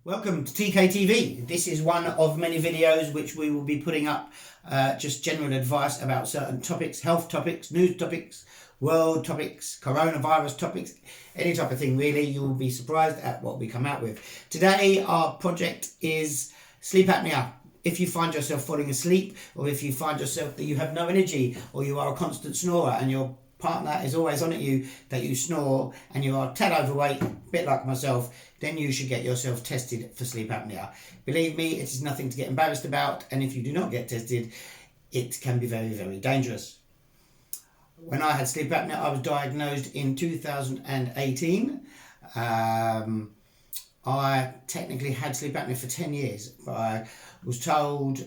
Welcome to TKTV. This is one of many videos which we will be putting up just general advice about certain topics, health topics, news topics, world topics, coronavirus topics, any type of thing really. You will be surprised at what we come out with. Today our project is sleep apnea. If you find yourself falling asleep, or if you find yourself that you have no energy, or you are a constant snorer and your partner is always on at you that you snore and you are tad overweight, a bit like myself, then you should get yourself tested for sleep apnea. Believe me, it is nothing to get embarrassed about, and if you do not get tested, it can be very, very dangerous. When I had sleep apnea, I was diagnosed in 2018. I technically had sleep apnea for 10 years, but I was told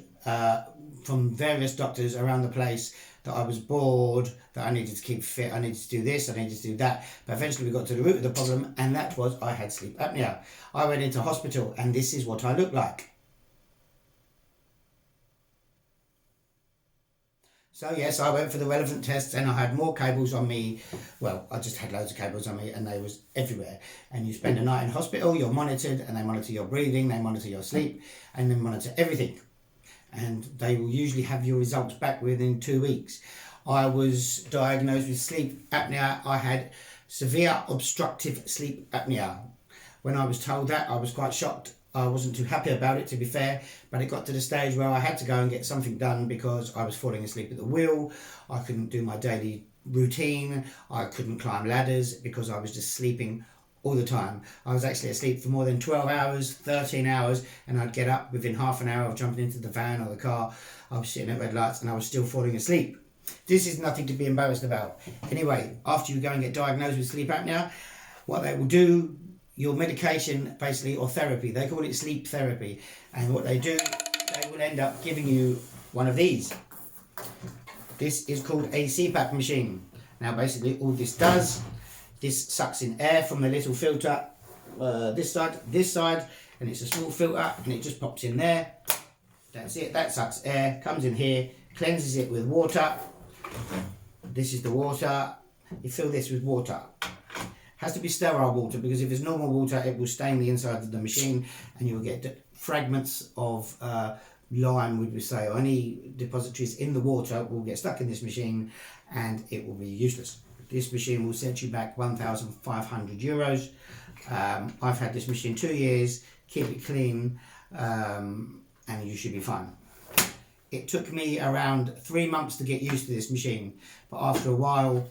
from various doctors around the place that I was bored, that I needed to keep fit, I needed to do this, I needed to do that. But eventually we got to the root of the problem, and that was I had sleep apnea. I went into hospital, and this is what I looked like. So yes, I went for the relevant tests, and I had more cables on me. Well, I just had loads of cables on me, and they was everywhere. And you spend a night in hospital, you're monitored, and they monitor your breathing, they monitor your sleep, and they monitor everything. And they will usually have your results back within 2 weeks. I was diagnosed with sleep apnea. I had severe obstructive sleep apnea. When I was told that, I was quite shocked. I wasn't too happy about it, to be fair, but it got to the stage where I had to go and get something done because I was falling asleep at the wheel. I couldn't do my daily routine. I couldn't climb ladders because I was just sleeping all the time. I was actually asleep for more than 12 hours, 13 hours, and I'd get up within half an hour of jumping into the van or the car. I was sitting at red lights and I was still falling asleep. This is nothing to be embarrassed about. Anyway, after you go and get diagnosed with sleep apnea, what they will do, your medication basically, or therapy, they call it sleep therapy, and what they do, they will end up giving you one of these. This is called a CPAP machine. Now basically all this does, this sucks in air from the little filter, this side, and it's a small filter, and it just pops in there. That's it, that sucks air, comes in here, cleanses it with water. This is the water. You fill this with water. Has to be sterile water, because if it's normal water, it will stain the inside of the machine, and you will get fragments of lime, would we say, or any depositories in the water will get stuck in this machine, and it will be useless. This machine will set you back €1,500. I've had this machine 2 years, keep it clean, and you should be fine. It took me around 3 months to get used to this machine, but after a while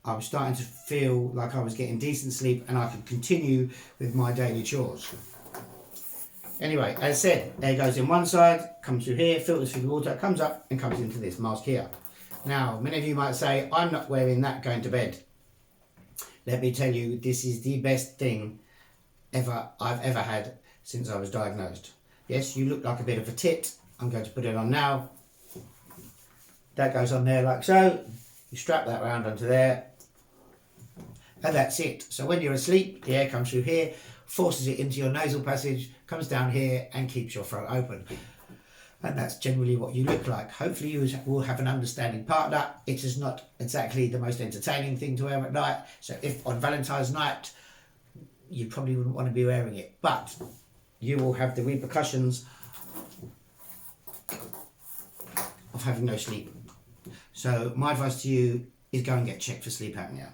I was starting to feel like I was getting decent sleep and I could continue with my daily chores. Anyway, as I said, air goes in one side, comes through here, filters through the water, comes up and comes into this mask here. Now, many of you might say, I'm not wearing that going to bed. Let me tell you, this is the best thing I've ever had since I was diagnosed. Yes, you look like a bit of a tit. I'm going to put it on now. That goes on there like so. You strap that round onto there. And that's it. So when you're asleep, the air comes through here, forces it into your nasal passage, comes down here and keeps your throat open. And that's generally what you look like. Hopefully you will have an understanding partner. It is not exactly the most entertaining thing to wear at night. So if on Valentine's night, you probably wouldn't want to be wearing it. But you will have the repercussions of having no sleep. So my advice to you is go and get checked for sleep apnea.